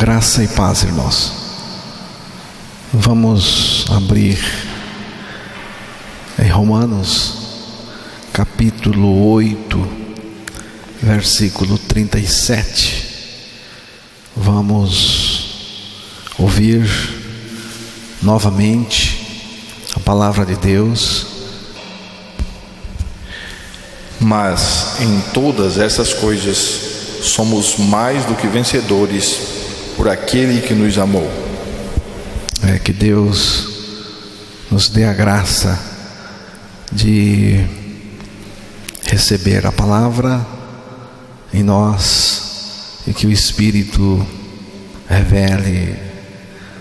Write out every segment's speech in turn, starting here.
Graça e paz, irmãos. Vamos abrir em Romanos, capítulo 8, versículo 37. Vamos ouvir novamente a palavra de Deus. Mas em todas essas coisas somos mais do que vencedores por aquele que nos amou. Que Deus nos dê a graça de receber a palavra em nós e que o Espírito revele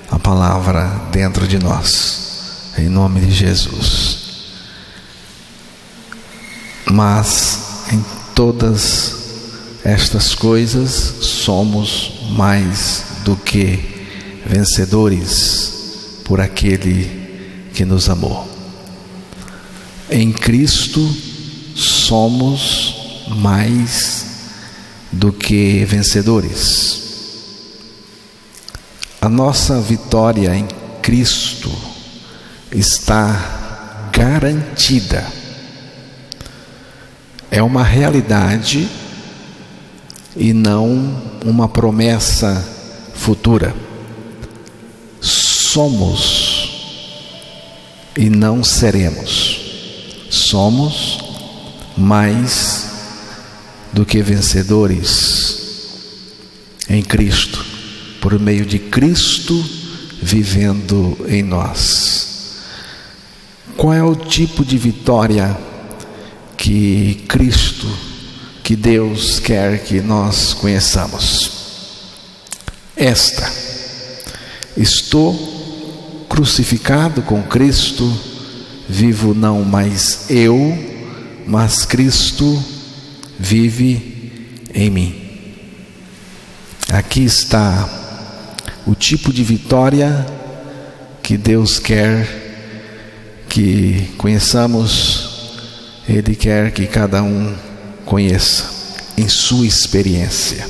a palavra dentro de nós, em nome de Jesus. Mas em todas estas coisas somos mais do que vencedores por aquele que nos amou. Em Cristo somos mais do que vencedores. A nossa vitória em Cristo está garantida. É uma realidade e não uma promessa futura. Somos e não seremos. Somos mais do que vencedores em Cristo, por meio de Cristo vivendo em nós. Qual é o tipo de vitória que Cristo, que Deus quer que nós conheçamos? Estou crucificado com Cristo, vivo não mais eu, mas Cristo vive em mim. Aqui está o tipo de vitória que Deus quer que conheçamos. Ele quer que cada um conheça em sua experiência.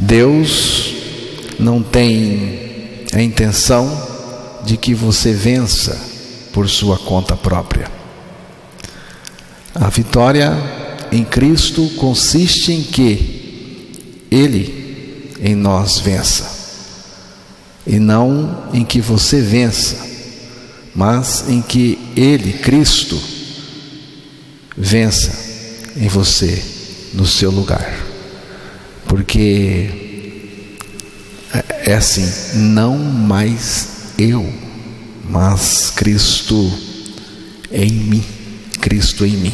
Deus não tem a intenção de que você vença por sua conta própria. A vitória em Cristo consiste em que Ele em nós vença, e não em que você vença, mas em que Ele, Cristo, vença em você, no seu lugar. Porque é assim, não mais eu, mas Cristo em mim. Cristo em mim.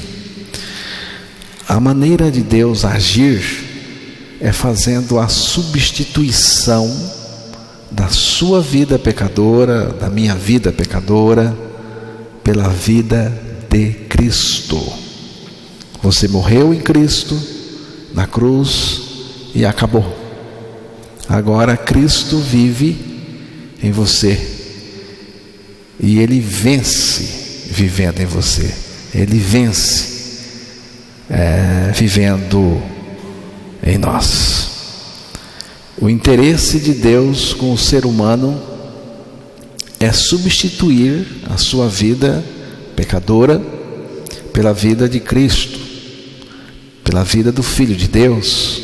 A maneira de Deus agir é fazendo a substituição da sua vida pecadora, da minha vida pecadora, pela vida de Cristo. Você morreu em Cristo, na cruz, e acabou. Agora Cristo vive em você, e Ele vence vivendo em você. Ele vence vivendo em nós. O interesse de Deus com o ser humano é substituir a sua vida pecadora pela vida de Cristo, pela vida do Filho de Deus,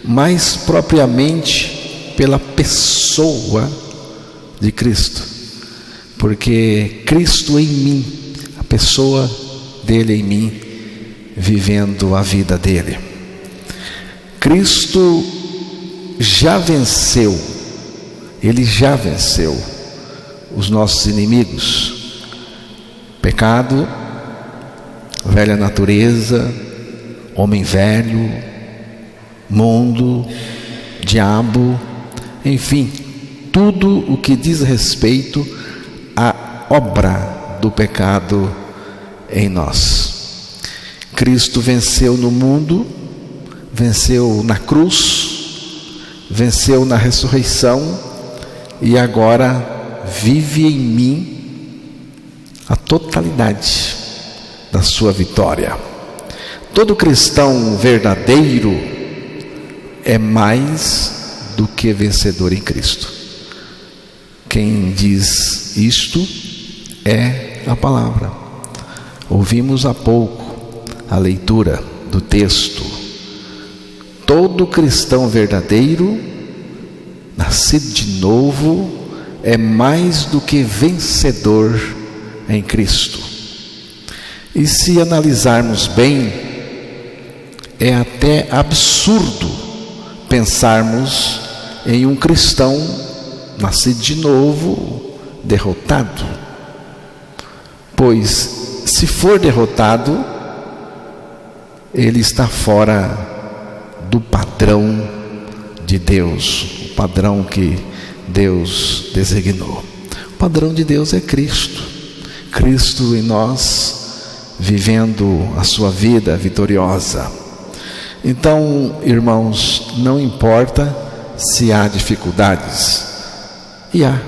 mais propriamente pela pessoa de Cristo, porque Cristo em mim, a pessoa dele em mim, vivendo a vida dele. Cristo já venceu, Ele já venceu os nossos inimigos: pecado, velha natureza, homem velho, mundo, diabo, enfim, tudo o que diz respeito à obra do pecado em nós. Cristo venceu no mundo, venceu na cruz, venceu na ressurreição, e agora vive em mim a totalidade da sua vitória. Todo cristão verdadeiro é mais do que vencedor em Cristo. Quem diz isto é a palavra. Ouvimos há pouco a leitura do texto. Todo cristão verdadeiro, nascido de novo, é mais do que vencedor em Cristo. E se analisarmos bem, é até absurdo pensarmos em um cristão nascido de novo, derrotado. Pois, se for derrotado, ele está fora do padrão de Deus, o padrão que Deus designou. O padrão de Deus é Cristo. Cristo em nós, vivendo a sua vida vitoriosa. Então, irmãos, não importa se há dificuldades, e há.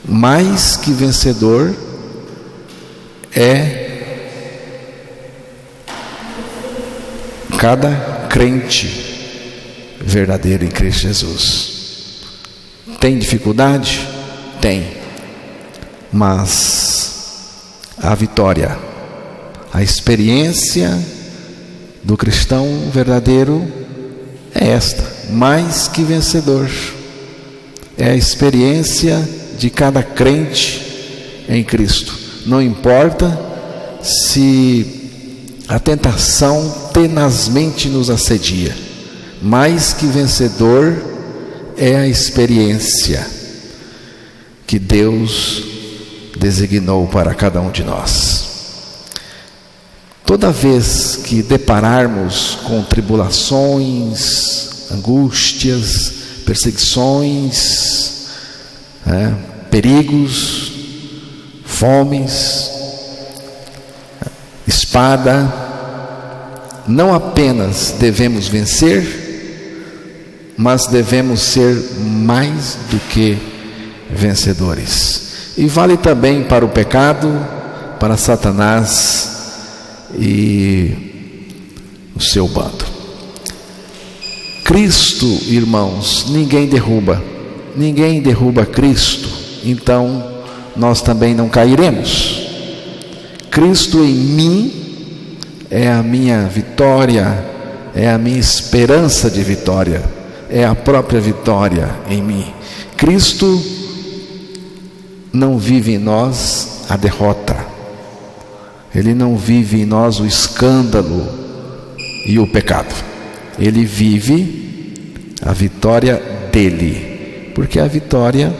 Mais que vencedor é cada crente verdadeiro em Cristo Jesus. Tem dificuldade? Tem. Mas a vitória, a experiência do cristão verdadeiro é esta: mais que vencedor. É a experiência de cada crente em Cristo. Não importa se a tentação tenazmente nos assedia, mais que vencedor é a experiência que Deus designou para cada um de nós. Toda vez que depararmos com tribulações, angústias, perseguições, perigos, fomes, espada, não apenas devemos vencer, mas devemos ser mais do que vencedores. E vale também para o pecado, para Satanás e o seu bando. Cristo, irmãos, ninguém derruba Cristo, então nós também não cairemos. Cristo em mim é a minha vitória, é a minha esperança de vitória, é a própria vitória em mim. Cristo não vive em nós a derrota, Ele não vive em nós o escândalo e o pecado. Ele vive a vitória dele, porque a vitória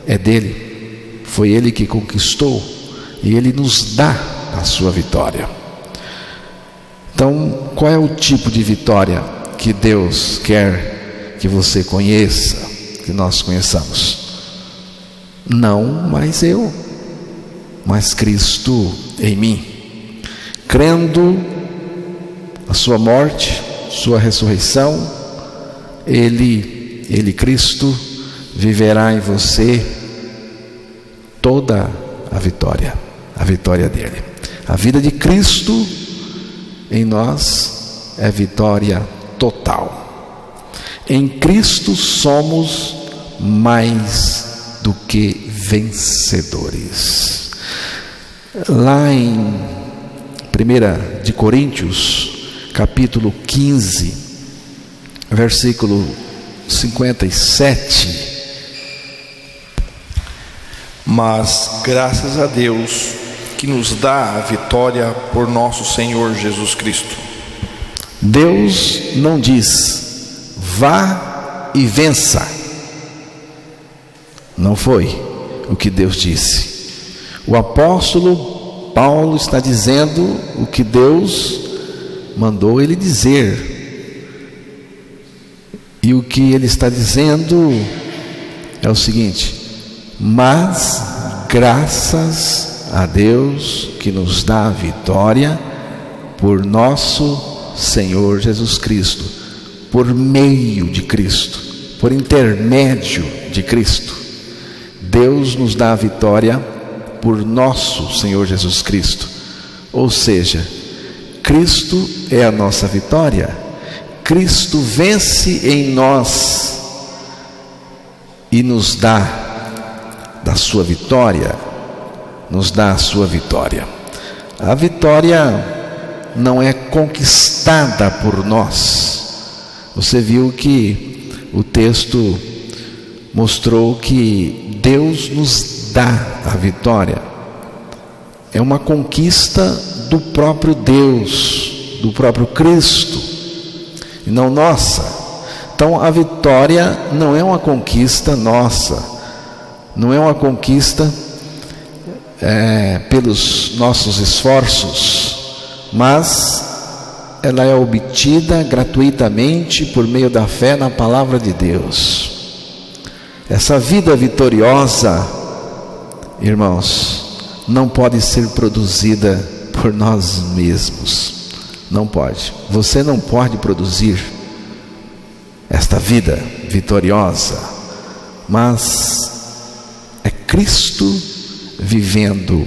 é dele, foi ele que conquistou e ele nos dá a sua vitória. Então, qual é o tipo de vitória que Deus quer que você conheça, que nós conheçamos? Não mais eu, mas Cristo em mim, crendo a sua morte, sua ressurreição, Ele, Cristo, viverá em você toda a vitória dele. A vida de Cristo em nós é vitória total. Em Cristo somos mais do que vencedores. Lá em 1 de Coríntios, capítulo 15, versículo 57. Mas graças a Deus que nos dá a vitória por nosso Senhor Jesus Cristo. Deus não diz, vá e vença. Não foi o que Deus disse. O apóstolo Paulo está dizendo o que Deus mandou ele dizer. E o que ele está dizendo é o seguinte: mas graças a Deus que nos dá a vitória por nosso Senhor Jesus Cristo, por meio de Cristo, por intermédio de Cristo. Deus nos dá a vitória por nosso Senhor Jesus Cristo. Ou seja, Cristo é a nossa vitória. Cristo vence em nós e nos dá da sua vitória, nos dá a sua vitória. A vitória não é conquistada por nós. Você viu que o texto mostrou que Deus nos dá a vitória. É uma conquista do próprio Deus, do próprio Cristo, e não nossa. Então a vitória não é uma conquista nossa, não é uma conquista pelos nossos esforços, mas ela é obtida gratuitamente por meio da fé na palavra de Deus. Essa vida vitoriosa, irmãos, não pode ser produzida por nós mesmos. Não pode. Você não pode produzir esta vida vitoriosa, mas é Cristo vivendo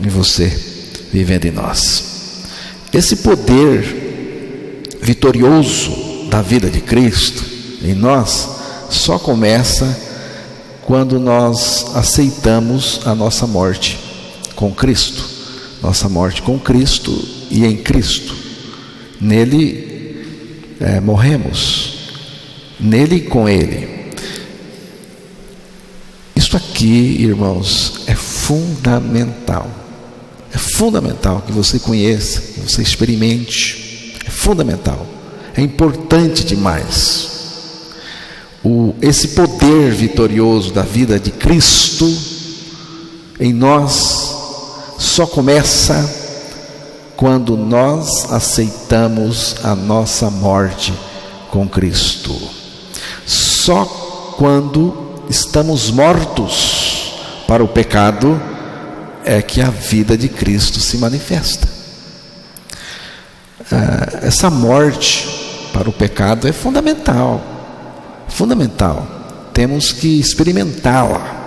em você, vivendo em nós. Esse poder vitorioso da vida de Cristo em nós só começa quando nós aceitamos a nossa morte com Cristo. Nossa morte com Cristo e em Cristo. Nele morremos, nele e com Ele. Isso aqui, irmãos, é fundamental. É fundamental que você conheça, que você experimente. É fundamental, é importante demais. Esse poder vitorioso da vida de Cristo em nós só começa quando nós aceitamos a nossa morte com Cristo. Só quando estamos mortos para o pecado é que a vida de Cristo se manifesta. Essa morte para o pecado é fundamental. Fundamental. Temos que experimentá-la.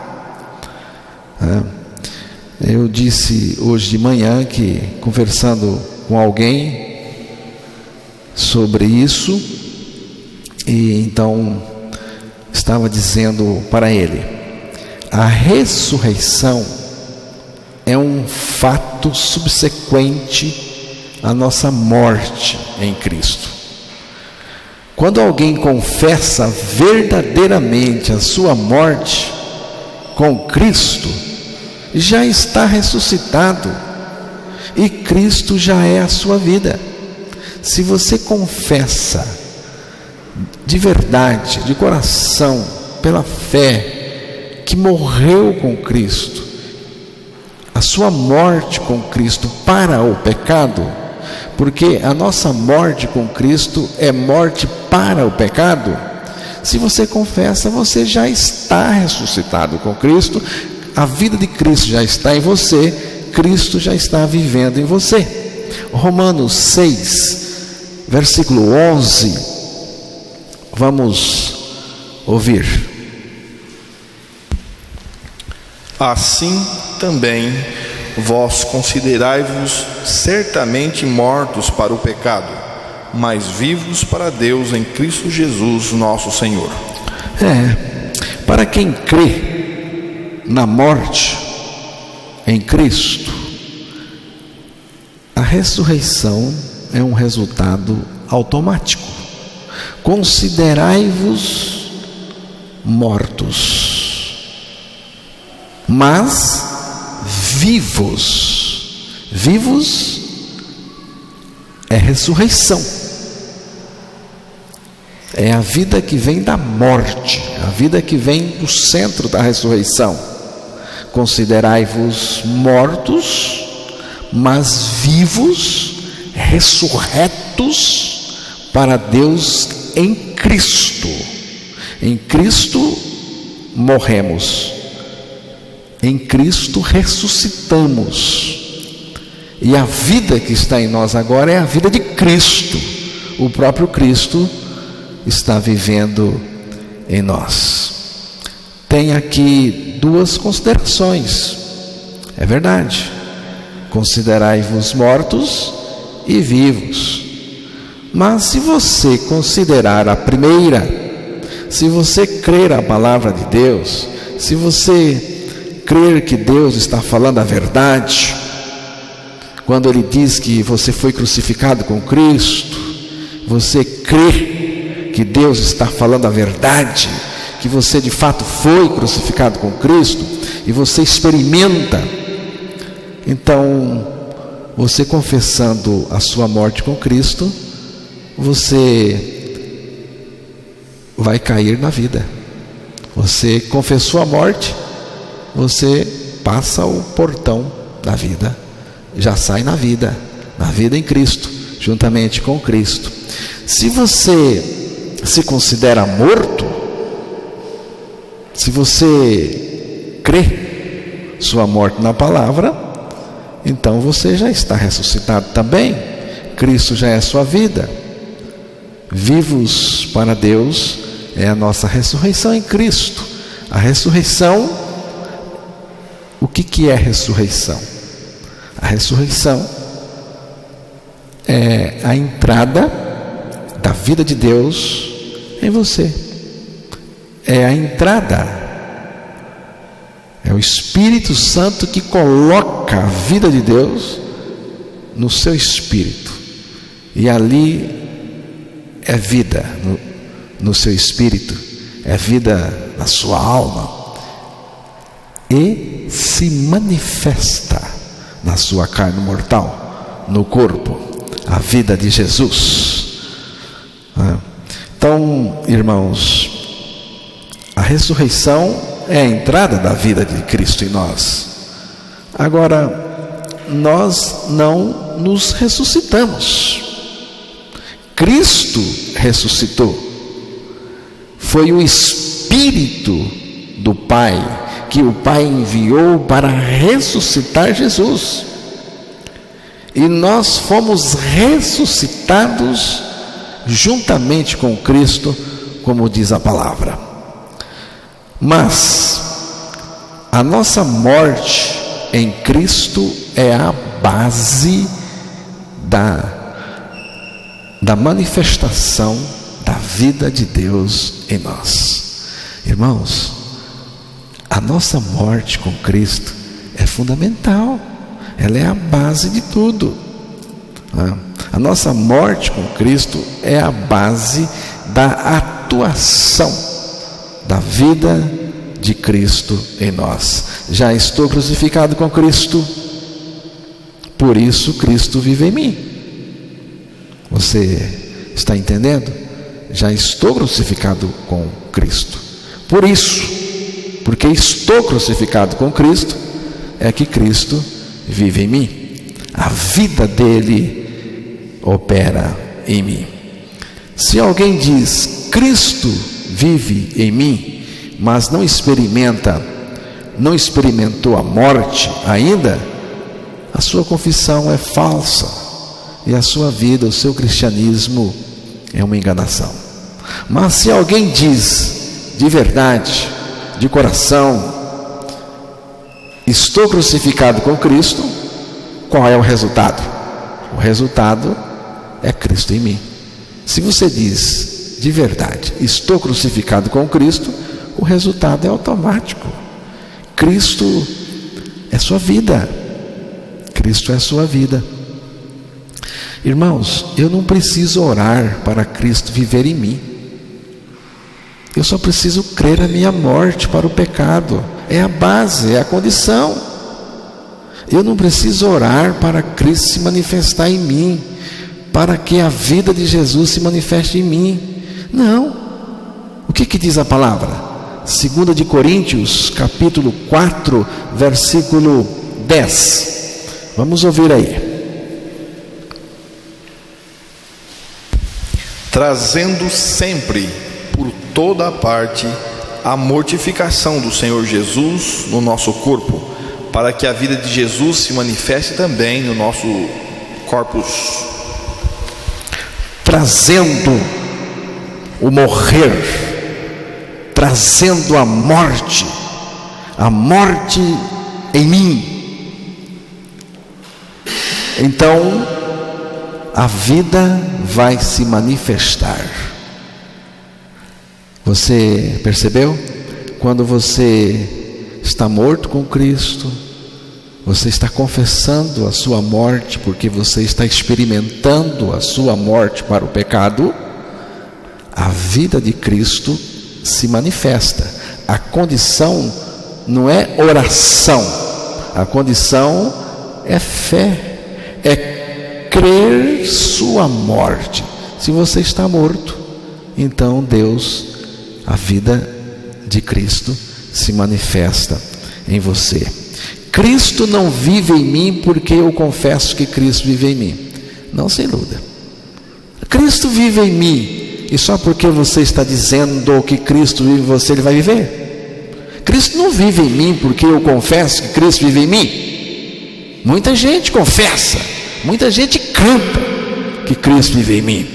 Eu disse hoje de manhã que, conversando com alguém sobre isso, e então estava dizendo para ele: a ressurreição é um fato subsequente à nossa morte em Cristo. Quando alguém confessa verdadeiramente a sua morte com Cristo, já está ressuscitado e Cristo já é a sua vida. Se você confessa de verdade, de coração, pela fé, que morreu com Cristo, a sua morte com Cristo para o pecado, porque a nossa morte com Cristo é morte para o pecado. Se você confessa, você já está ressuscitado com Cristo. A vida de Cristo já está em você, Cristo já está vivendo em você. Romanos 6, versículo 11, vamos ouvir. Assim também vós considerai-vos certamente mortos para o pecado, mas vivos para Deus em Cristo Jesus nosso Senhor. Para quem crê na morte em Cristo, a ressurreição é um resultado automático. Considerai-vos mortos, mas vivos. Vivos é ressurreição. É a vida que vem da morte, a vida que vem do centro da ressurreição. Considerai-vos mortos, mas vivos, ressurretos para Deus em Cristo. Em Cristo morremos, em Cristo ressuscitamos, e a vida que está em nós agora é a vida de Cristo. O próprio Cristo está vivendo em nós. Tem aqui duas considerações. É verdade, considerai-vos mortos e vivos. Mas se você considerar a primeira, se você crer a palavra de Deus, se você crer que Deus está falando a verdade, quando Ele diz que você foi crucificado com Cristo, você crê que Deus está falando a verdade, que você de fato foi crucificado com Cristo, e você experimenta, então, você confessando a sua morte com Cristo, você vai cair na vida. Você confessou a morte, você passa o portão da vida, já sai na vida em Cristo, juntamente com Cristo. Se você se considera morto, se você crê sua morte na palavra, então você já está ressuscitado também. Cristo já é a sua vida. Vivos para Deus é a nossa ressurreição em Cristo. A ressurreição, o que é ressurreição? A ressurreição é a entrada da vida de Deus em você. É a entrada, é o Espírito Santo que coloca a vida de Deus no seu espírito, e ali é vida no seu espírito, é vida na sua alma, e se manifesta na sua carne mortal, no corpo, a vida de Jesus. Então, irmãos, a ressurreição é a entrada da vida de Cristo em nós. Agora, nós não nos ressuscitamos. Cristo ressuscitou. Foi o Espírito do Pai que o Pai enviou para ressuscitar Jesus. E nós fomos ressuscitados juntamente com Cristo, como diz a palavra. Mas a nossa morte em Cristo é a base da manifestação da vida de Deus em nós. Irmãos, a nossa morte com Cristo é fundamental, ela é a base de tudo. A nossa morte com Cristo é a base da atuação da vida de Cristo em nós. Já estou crucificado com Cristo, por isso Cristo vive em mim. Você está entendendo? Já estou crucificado com Cristo. Por isso, porque estou crucificado com Cristo, é que Cristo vive em mim. A vida dele opera em mim. Se alguém diz, Cristo vive em mim, mas não experimentou a morte ainda, a sua confissão é falsa, e a sua vida, o seu cristianismo é uma enganação. Mas se alguém diz de verdade, de coração, estou crucificado com Cristo, qual é o resultado? O resultado é Cristo em mim. Se você diz de verdade, estou crucificado com Cristo, o resultado é automático. Cristo é sua vida. Cristo é sua vida. Irmãos, eu não preciso orar para Cristo viver em mim. Eu só preciso crer na minha morte para o pecado. É a base, é a condição. Eu não preciso orar para Cristo se manifestar em mim, para que a vida de Jesus se manifeste em mim. Não. O que diz a palavra? 2 de Coríntios, capítulo 4, versículo 10. Vamos ouvir aí. Trazendo sempre, por toda a parte, a mortificação do Senhor Jesus no nosso corpo, para que a vida de Jesus se manifeste também no nosso corpus. Trazendo o morrer, trazendo a morte em mim. Então, a vida vai se manifestar. Você percebeu? Quando você está morto com Cristo, você está confessando a sua morte, porque você está experimentando a sua morte para o pecado, a vida de Cristo se manifesta. A condição não é oração, a condição é fé, é crer sua morte. Se você está morto, então Deus, a vida de Cristo se manifesta em você. Cristo não vive em mim porque eu confesso que Cristo vive em mim. Não se iluda. Cristo vive em mim, e só porque você está dizendo que Cristo vive em você, Ele vai viver. Cristo não vive em mim porque eu confesso que Cristo vive em mim. Muita gente confessa, muita gente canta que Cristo vive em mim.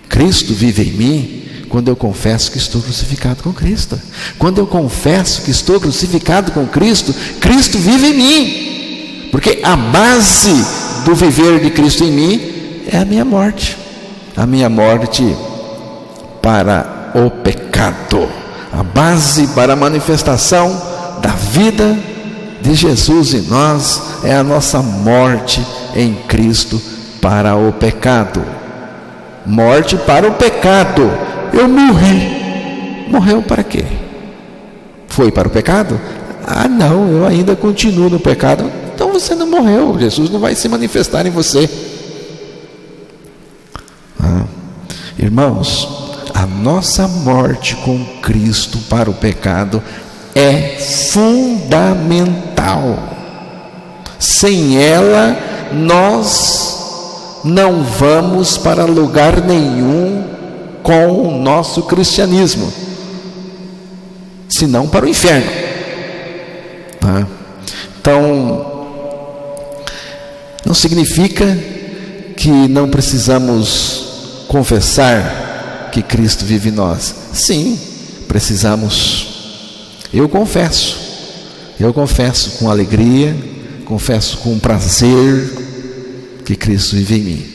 Cristo vive em mim quando eu confesso que estou crucificado com Cristo. Quando eu confesso que estou crucificado com Cristo, Cristo vive em mim. Porque a base do viver de Cristo em mim é a minha morte. A minha morte para o pecado. A base para a manifestação da vida de Jesus em nós é a nossa morte em Cristo para o pecado. Morte para o pecado. Eu morri. Morreu para quê? Foi para o pecado? Ah, não, eu ainda continuo no pecado. Então você não morreu. Jesus não vai se manifestar em você. Irmãos, a nossa morte com Cristo para o pecado é fundamental. Sem ela, nós não vamos para lugar nenhum com o nosso cristianismo, senão para o inferno. Então, não significa que não precisamos confessar que Cristo vive em nós. Sim, precisamos. Eu confesso com alegria, confesso com prazer que Cristo vive em mim.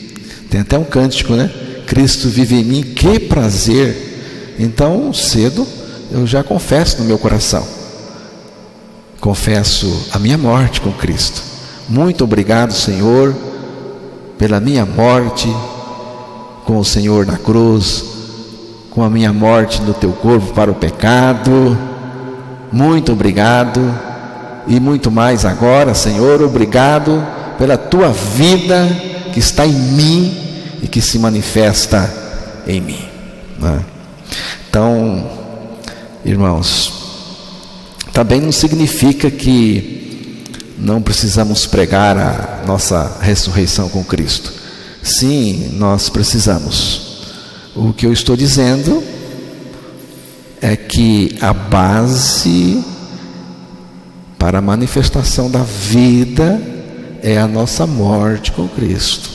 Tem até um cântico, né? Cristo vive em mim, que prazer. Então, cedo, eu já confesso no meu coração. Confesso a minha morte com Cristo. Muito obrigado, Senhor, pela minha morte com o Senhor na cruz, com a minha morte no teu corpo para o pecado. Muito obrigado. E muito mais agora, Senhor, obrigado pela tua vida que está em mim e que se manifesta em mim. Então, irmãos, também não significa que não precisamos pregar a nossa ressurreição com Cristo. Sim, nós precisamos. O que eu estou dizendo é que a base para a manifestação da vida é a nossa morte com Cristo.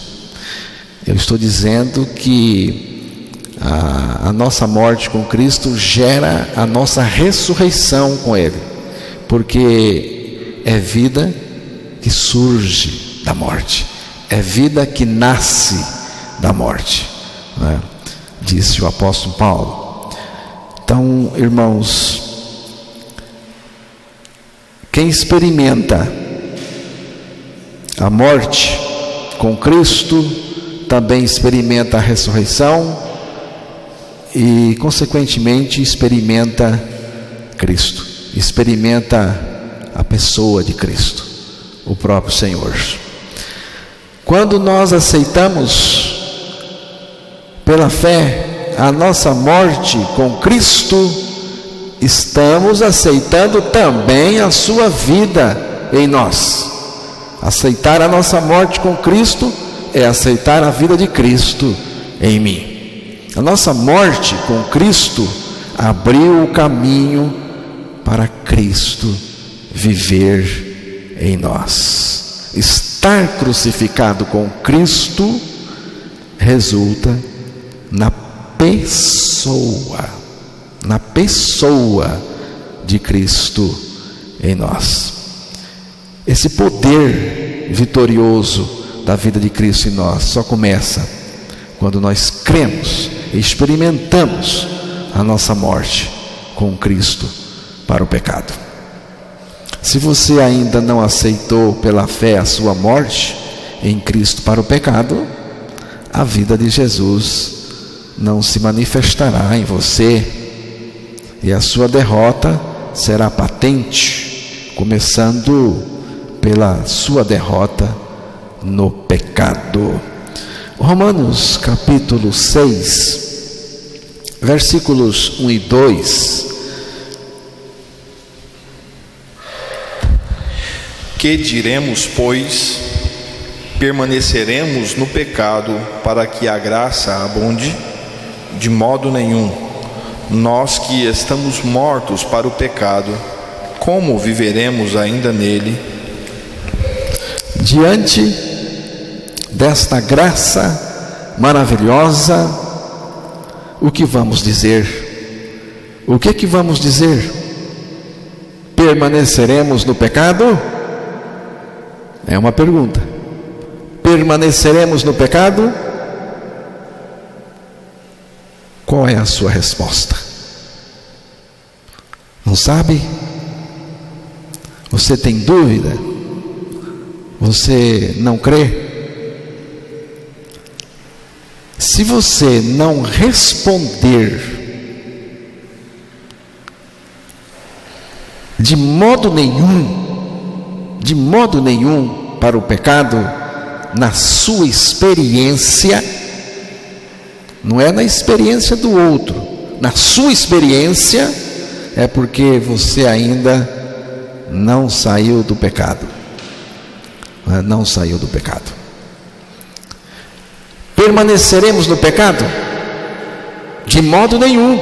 Eu estou dizendo que a nossa morte com Cristo gera a nossa ressurreição com Ele, porque é vida que surge da morte, é vida que nasce da morte, né? Disse o apóstolo Paulo. Então, irmãos, quem experimenta a morte com Cristo também experimenta a ressurreição e, consequentemente, experimenta Cristo, experimenta a pessoa de Cristo, o próprio Senhor. Quando nós aceitamos pela fé a nossa morte com Cristo, estamos aceitando também a sua vida em nós. Aceitar a nossa morte com Cristo é aceitar a vida de Cristo em mim. A nossa morte com Cristo abriu o caminho para Cristo viver em nós. Estar crucificado com Cristo resulta na pessoa de Cristo em nós. Esse poder vitorioso da vida de Cristo em nós só começa quando nós cremos e experimentamos a nossa morte com Cristo para o pecado. Se você ainda não aceitou pela fé a sua morte em Cristo para o pecado, a vida de Jesus não se manifestará em você e a sua derrota será patente, começando pela sua derrota no pecado. Romanos capítulo 6, versículos 1 e 2. Que diremos, pois? Permaneceremos no pecado para que a graça abunde? De modo nenhum. Nós que estamos mortos para o pecado, como viveremos ainda nele? Diante desta graça maravilhosa, o que vamos dizer? O que vamos dizer? Permaneceremos no pecado? É uma pergunta. Permaneceremos no pecado? Qual é a sua resposta? Não sabe? Você tem dúvida? Você não crê? Se você não responder de modo nenhum para o pecado, na sua experiência, não é na experiência do outro, na sua experiência, é porque você ainda não saiu do pecado. Não saiu do pecado. Permaneceremos no pecado? De modo nenhum.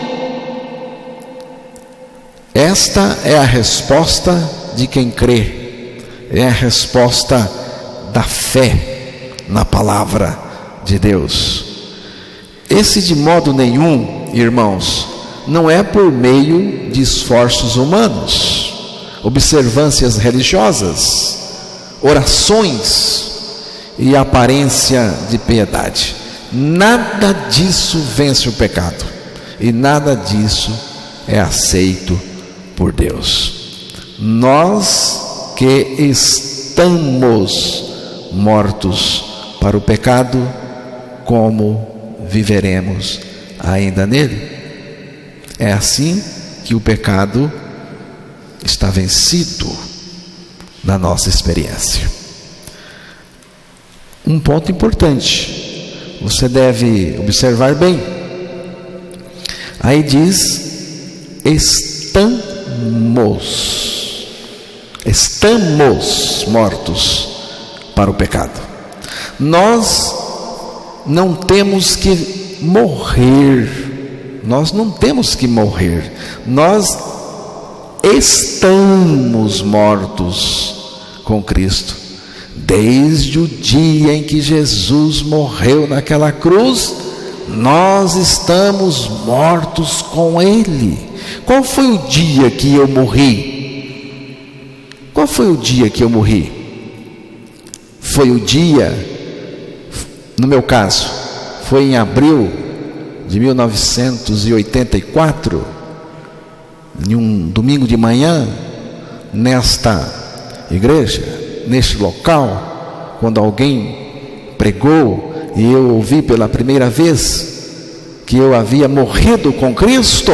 Esta é a resposta de quem crê, é a resposta da fé na palavra de Deus. Esse de modo nenhum, irmãos, não é por meio de esforços humanos, observâncias religiosas, orações e aparência de piedade. Nada disso vence o pecado e nada disso é aceito por Deus. Nós que estamos mortos para o pecado, como viveremos ainda nele? É assim que o pecado está vencido na nossa experiência. Um ponto importante, você deve observar bem. Aí diz: estamos mortos para o pecado. Nós não temos que morrer, nós estamos mortos com Cristo. Desde o dia em que Jesus morreu naquela cruz, nós estamos mortos com Ele. Qual foi o dia que eu morri? Qual foi o dia que eu morri? Foi o dia, no meu caso, foi em abril de 1984, em um domingo de manhã, nesta igreja, neste local, quando alguém pregou e eu ouvi pela primeira vez que eu havia morrido com Cristo.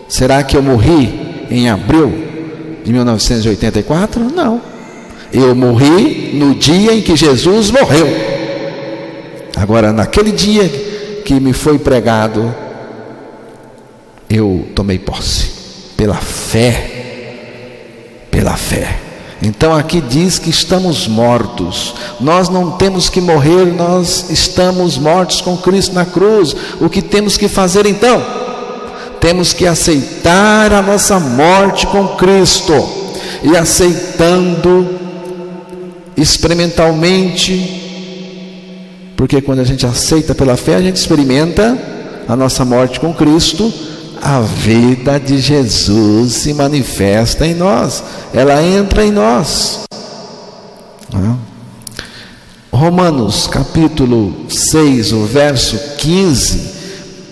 Será que eu morri em abril de 1984? Não, eu morri no dia em que Jesus morreu. Agora, naquele dia que me foi pregado, eu tomei posse pela fé. Então aqui diz que estamos mortos. Nós não temos que morrer, nós estamos mortos com Cristo na cruz. O que temos que fazer então? Temos que aceitar a nossa morte com Cristo. E aceitando experimentalmente, porque quando a gente aceita pela fé, a gente experimenta a nossa morte com Cristo, a vida de Jesus se manifesta em nós, ela entra em nós. Romanos capítulo 6, o verso 15,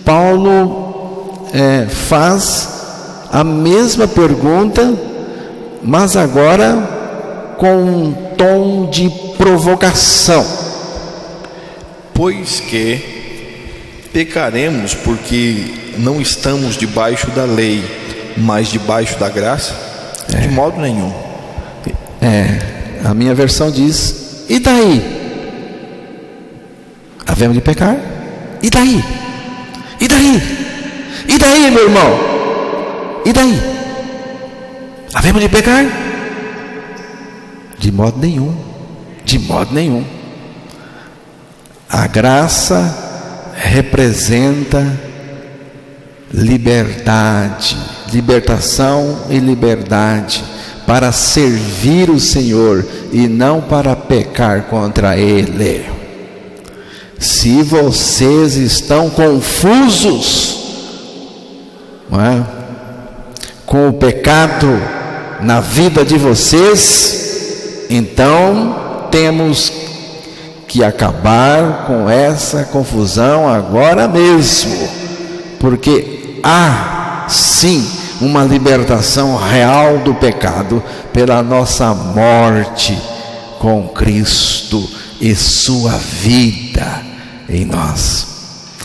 Paulo faz a mesma pergunta, mas agora com um tom de provocação. Pois que pecaremos porque não estamos debaixo da lei, mas debaixo da graça? De modo nenhum. A minha versão diz: e daí? Havemos de pecar? E daí? E daí? E daí, meu irmão? E daí? Havemos de pecar? De modo nenhum. De modo nenhum. A graça representa liberdade, libertação e liberdade para servir o Senhor e não para pecar contra Ele. Se vocês estão confusos, com o pecado na vida de vocês, então temos que acabar com essa confusão agora mesmo, porque há sim uma libertação real do pecado pela nossa morte com Cristo e sua vida em nós.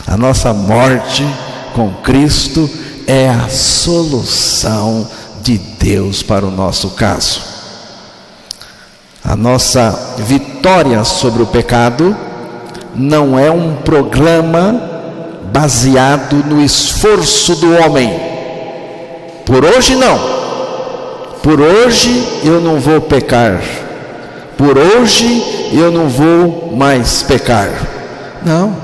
A nossa morte com Cristo é a solução de Deus para o nosso caso. A nossa vitória sobre o pecado não é um programa baseado no esforço do homem. Por hoje não. Por hoje eu não vou pecar. Por hoje eu não vou mais pecar. Não.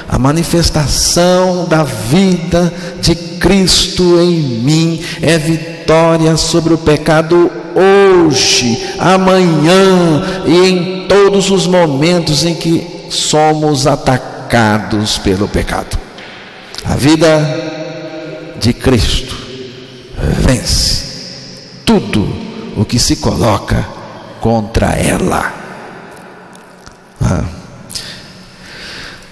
A manifestação da vida de Cristo em mim é vitória sobre o pecado hoje, amanhã e em todos os momentos em que somos atacados pelo pecado. A vida de Cristo vence tudo o que se coloca contra ela.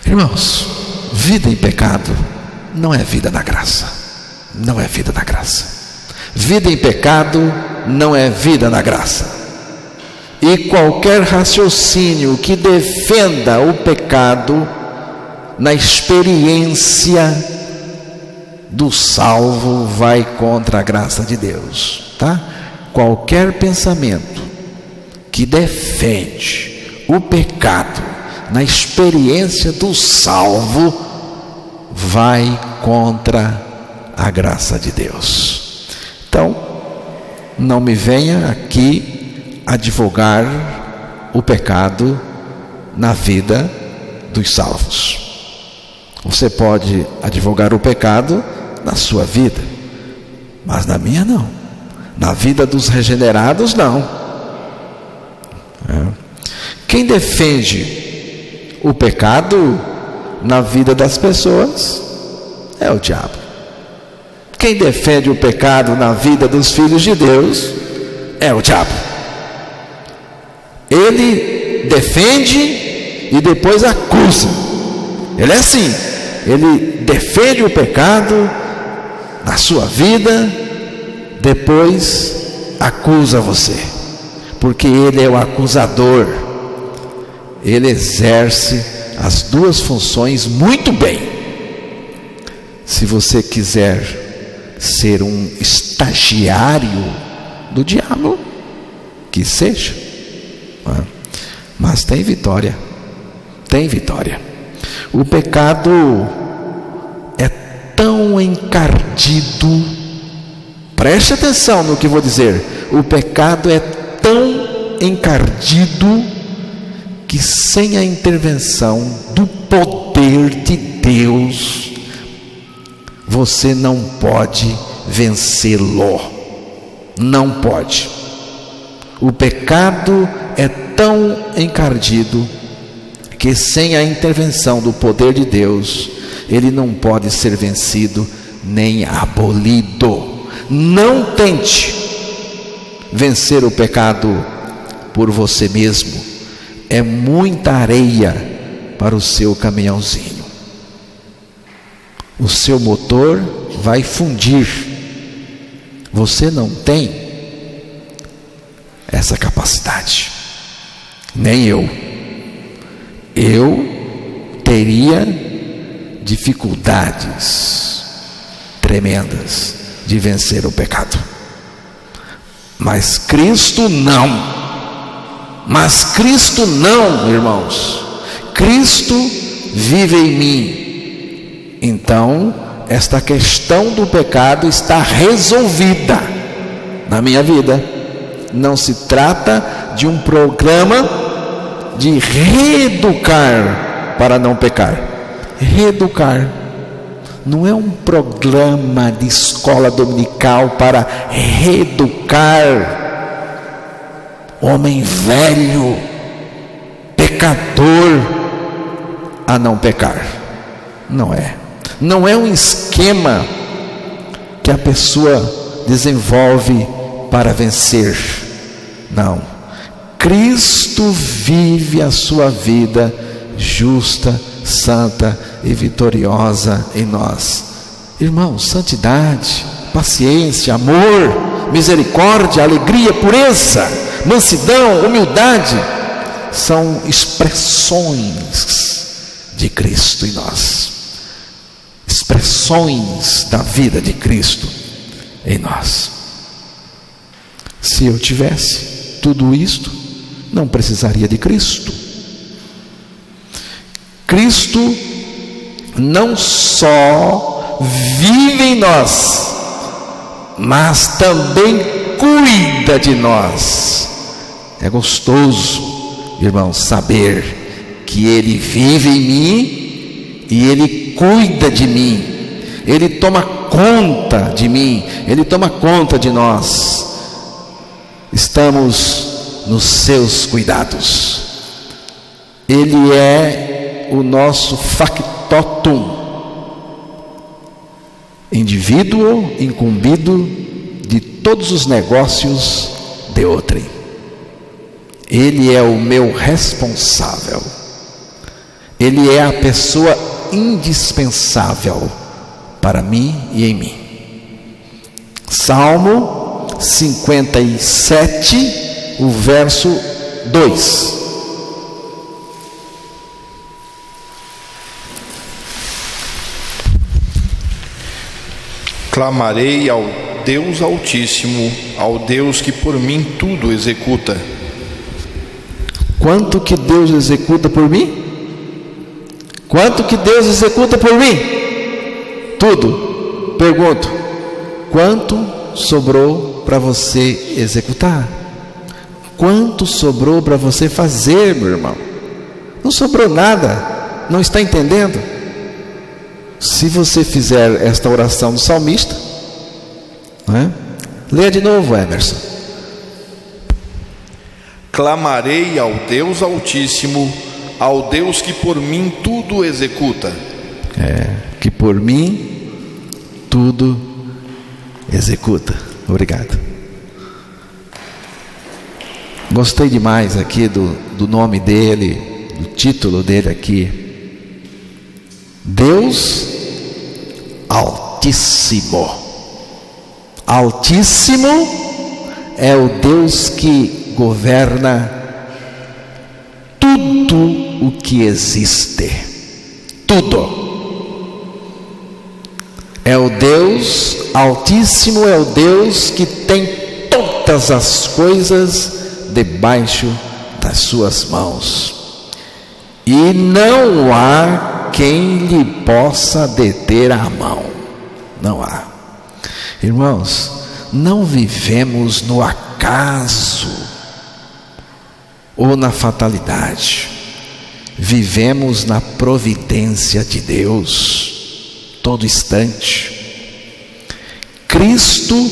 Irmãos, vida em pecado não é vida na graça. Não é vida na graça. Vida em pecado não é vida na graça. E qualquer raciocínio que defenda o pecado na experiência do salvo vai contra a graça de Deus, tá? Qualquer pensamento que defende o pecado na experiência do salvo vai contra a graça de Deus. Então, não me venha aqui advogar o pecado na vida dos salvos. Você pode advogar o pecado na sua vida, mas na minha não. Na vida dos regenerados não. Quem defende o pecado na vida das pessoas é o diabo. Quem defende o pecado na vida dos filhos de Deus é o diabo. Ele defende e depois acusa. Ele é assim, ele defende o pecado na sua vida, depois acusa você, porque ele é o acusador. Ele exerce as duas funções muito bem. Se você quiser ser um estagiário do diabo, que seja, mas tem vitória. Tem vitória. O pecado é tão encardido, preste atenção no que vou dizer, o pecado é tão encardido que sem a intervenção do poder de Deus, você não pode vencê-lo. Não pode. O pecado é tão encardido que sem a intervenção do poder de Deus, ele não pode ser vencido nem abolido. Não tente vencer o pecado por você mesmo. é muita areia para o seu caminhãozinho. O seu motor vai fundir. Você não tem essa capacidade, nem eu. Eu teria dificuldades tremendas de vencer o pecado, mas Cristo não. Mas Cristo não, irmãos. Cristo vive em mim. Então, esta questão do pecado está resolvida na minha vida. Não se trata de um programa de reeducar para não pecar. Reeducar não é um programa de escola dominical para reeducar homem velho, pecador, a não pecar. Não é. Não é um esquema que a pessoa desenvolve para vencer. Não. Cristo vive a sua vida justa, santa e vitoriosa em nós. Irmãos, santidade, paciência, amor, misericórdia, alegria, pureza, mansidão, humildade são expressões de Cristo em nós, expressões da vida de Cristo em nós. Se eu tivesse tudo isto, não precisaria de Cristo. Cristo não só vive em nós, mas também cuida de nós. É gostoso, irmãos, saber que Ele vive em mim e Ele cuida de mim. Ele toma conta de mim, Ele toma conta de nós. Estamos nos seus cuidados. Ele é o nosso factotum, indivíduo incumbido de todos os negócios de outrem. Ele é o meu responsável. Ele é a pessoa indispensável para mim e em mim. Salmo 57, o verso 2. Clamarei ao Deus Altíssimo, ao Deus que por mim tudo executa. Quanto que Deus executa por mim? Quanto que Deus executa por mim? Tudo. Pergunto: quanto sobrou para você executar? Quanto sobrou para você fazer, meu irmão? Não sobrou nada. Não está entendendo? Se você fizer esta oração do salmista, não é? Leia de novo, Emerson. Clamarei ao Deus Altíssimo, ao Deus que por mim tudo executa. Que por mim tudo executa. Obrigado. Gostei demais aqui do nome dele, do título dele aqui. Deus Altíssimo. Altíssimo é o Deus que governa tudo o que existe. Tudo. É o Deus Altíssimo, é o Deus que tem todas as coisas debaixo das suas mãos. E não há quem lhe possa deter a mão. Não há. Irmãos, não vivemos no acaso ou na fatalidade. Vivemos na providência de Deus, todo instante. Cristo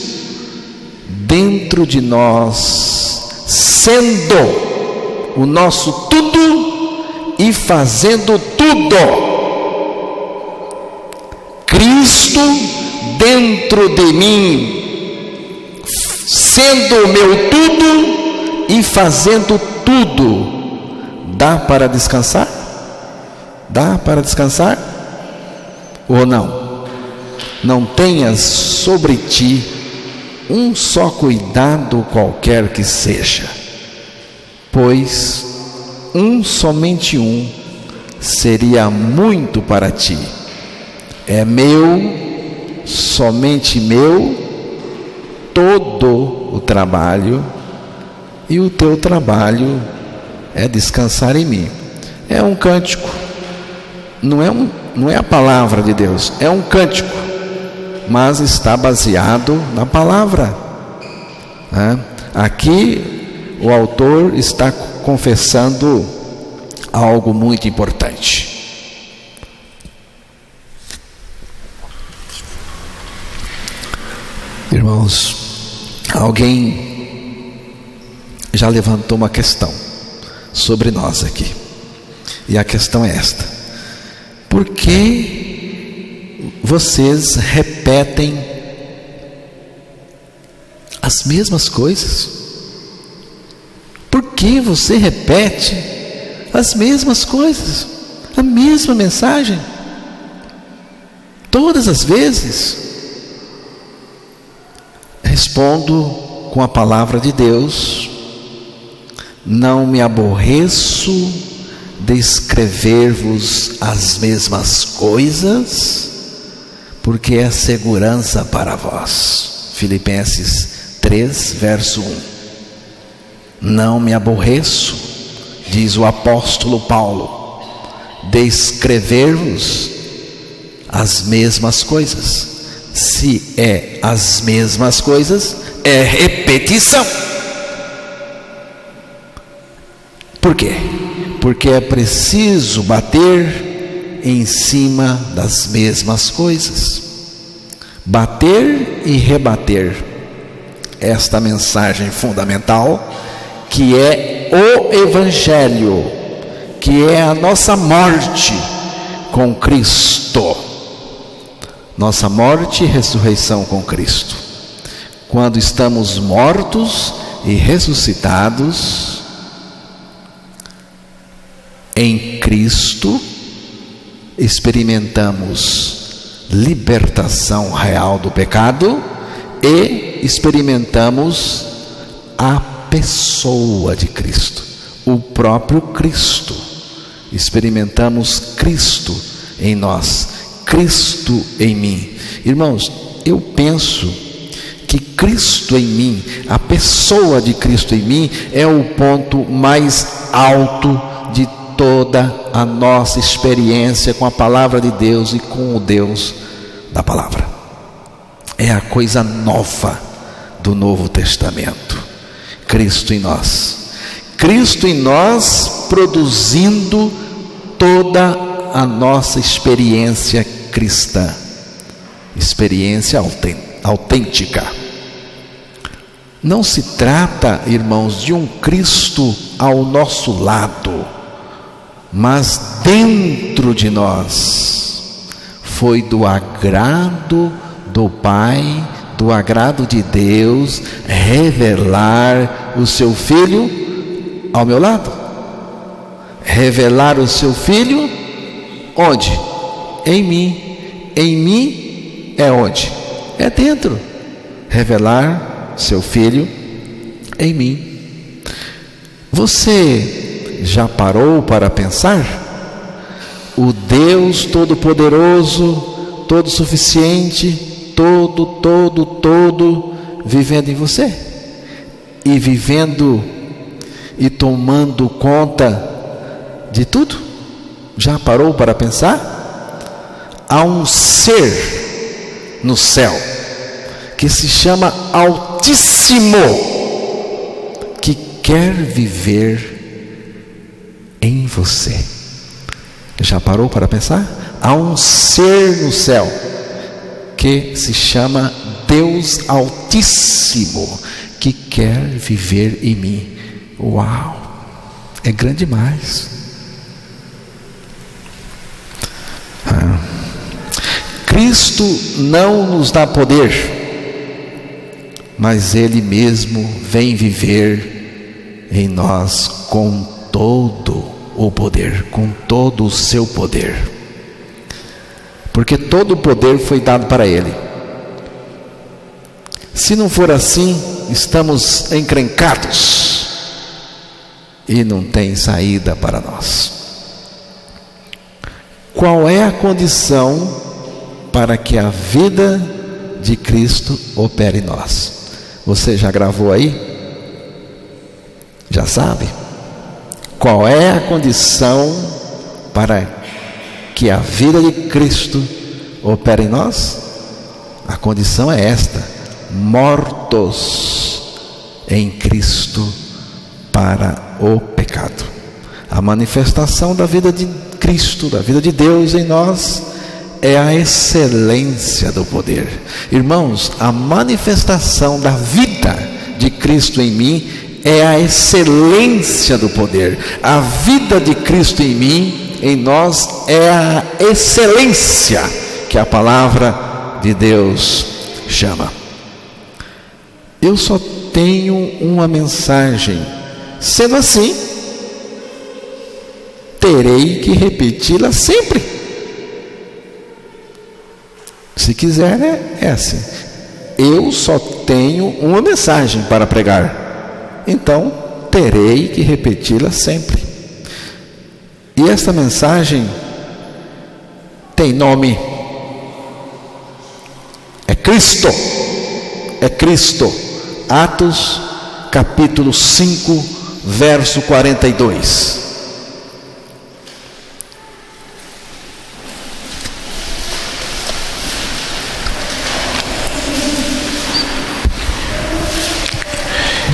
dentro de nós, sendo o nosso tudo e fazendo tudo. Cristo dentro de mim, sendo o meu tudo e fazendo tudo. dá para descansar? Dá para descansar? Ou não? Não tenhas sobre ti um só cuidado qualquer que seja, pois somente um seria muito para ti. É meu, somente meu, todo o trabalho, e o teu trabalho é descansar em mim. É um cântico, não é a palavra de Deus, é um cântico, mas está baseado na palavra. Aqui o autor está confessando algo muito importante. Irmãos, alguém já levantou uma questão sobre nós aqui, e a questão é esta: por que vocês repetem as mesmas coisas? Por que você repete as mesmas coisas, a mesma mensagem, todas as vezes? Respondo com a palavra de Deus: não me aborreço de escrever-vos as mesmas coisas, porque é segurança para vós. Filipenses 3, verso 1. Não me aborreço, diz o apóstolo Paulo, de escrever-vos as mesmas coisas. Se é as mesmas coisas, é repetição. Por quê? Porque é preciso bater em cima das mesmas coisas, bater e rebater esta mensagem fundamental, que é o Evangelho, que é a nossa morte com Cristo. Nossa morte e ressurreição com Cristo. Quando estamos mortos e ressuscitados em Cristo, experimentamos libertação real do pecado e experimentamos a pessoa de Cristo, o próprio Cristo. Experimentamos Cristo em nós, Cristo em mim. Irmãos, eu penso que Cristo em mim, a pessoa de Cristo em mim, é o ponto mais alto de toda a nossa experiência com a palavra de Deus e com o Deus da palavra. É a coisa nova do Novo Testamento. Cristo em nós. Cristo em nós produzindo toda a nossa experiência cristã, experiência autêntica. Não se trata, irmãos, de um Cristo ao nosso lado, mas dentro de nós. Foi do agrado do Pai, do agrado de Deus, revelar o seu Filho ao meu lado. Revelar o seu Filho onde? Em mim. Em mim é onde? É dentro. Revelar seu Filho em mim. Você já parou para pensar? O Deus Todo-Poderoso, Todo-Suficiente, todo, vivendo em você, e vivendo e tomando conta de tudo? Já parou para pensar? Há um ser no céu que se chama Altíssimo, que quer viver em você. Já parou para pensar? Há um ser no céu que se chama Deus Altíssimo, que quer viver em mim. Uau! É grande demais. Cristo não nos dá poder, mas Ele mesmo vem viver em nós com todo o poder, com todo o seu poder. Porque todo o poder foi dado para Ele. Se não for assim, estamos encrencados e não tem saída para nós. Qual é a condição para que a vida de Cristo opere em nós? Você já gravou aí? Já sabe? Qual é a condição para que a vida de Cristo opere em nós? A condição é esta: mortos em Cristo para o pecado. A manifestação da vida de Cristo, da vida de Deus em nós, é a excelência do poder. Irmãos, a manifestação da vida de Cristo em mim é a excelência do poder. A vida de Cristo em mim, em nós, é a excelência que a palavra de Deus chama. Eu só tenho uma mensagem. Sendo assim, terei que repeti-la sempre. Se quiser, é assim. Eu só tenho uma mensagem para pregar, então terei que repeti-la sempre. E esta mensagem tem nome: é Cristo. É Cristo. Atos capítulo 5, verso 42.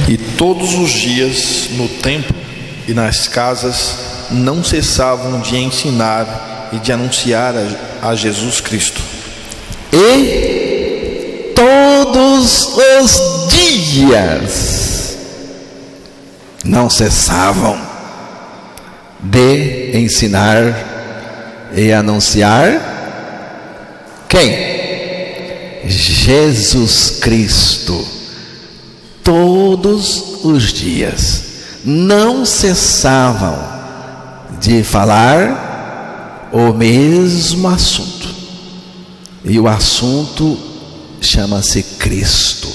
E todos os dias no templo e nas casas não cessavam de ensinar e de anunciar a Jesus Cristo. E todos os dias não cessavam de ensinar e anunciar quem? Jesus Cristo. Todos os dias não cessavam de falar o mesmo assunto. E o assunto chama-se Cristo.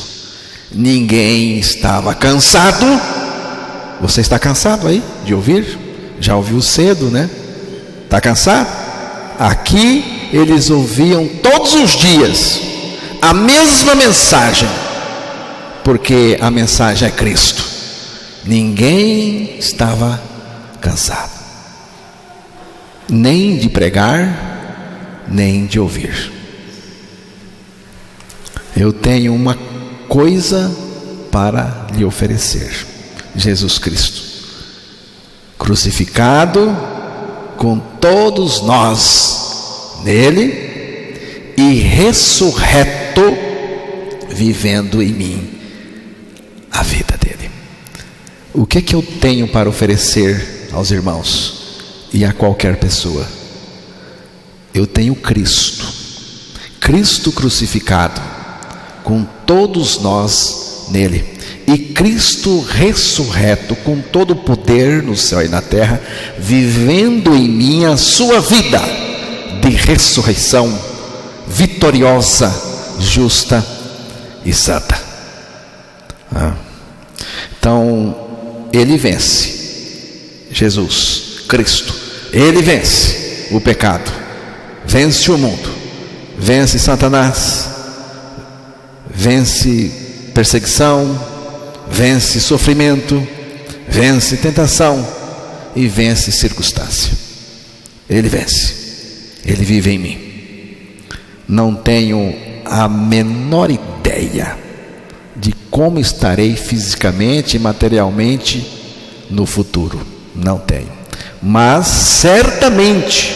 Ninguém estava cansado. Você está cansado aí de ouvir? Já ouviu cedo, né? Está cansado? Aqui eles ouviam todos os dias a mesma mensagem, porque a mensagem é Cristo. Ninguém estava cansado, nem de pregar, nem de ouvir. Eu tenho uma coisa para lhe oferecer: Jesus Cristo, crucificado com todos nós nele e ressurreto, vivendo em mim a vida dele. O que é que eu tenho para oferecer aos irmãos e a qualquer pessoa? Eu tenho Cristo, Cristo crucificado com todos nós nele, e Cristo ressurreto com todo o poder no céu e na terra, vivendo em mim a sua vida de ressurreição vitoriosa, justa e santa. Então ele vence, Jesus Cristo, ele vence o pecado, vence o mundo, vence Satanás, vence perseguição, vence sofrimento, vence tentação e vence circunstância. Ele vence, ele vive em mim. Não tenho a menor ideia de como estarei fisicamente e materialmente no futuro. Não tenho. Mas certamente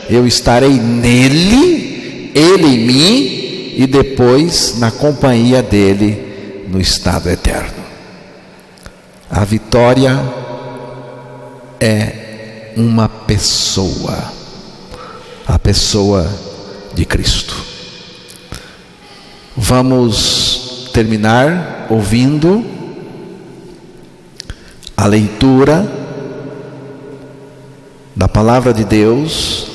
eu estarei nele, ele em mim, e depois na companhia dele no estado eterno. A vitória é uma pessoa, a pessoa de Cristo. Vamos terminar ouvindo a leitura da palavra de Deus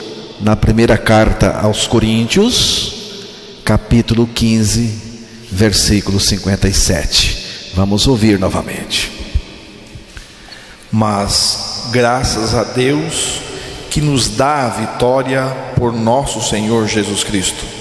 na primeira carta aos Coríntios, capítulo 15, versículo 57. Vamos ouvir novamente. Mas graças a Deus que nos dá a vitória por nosso Senhor Jesus Cristo.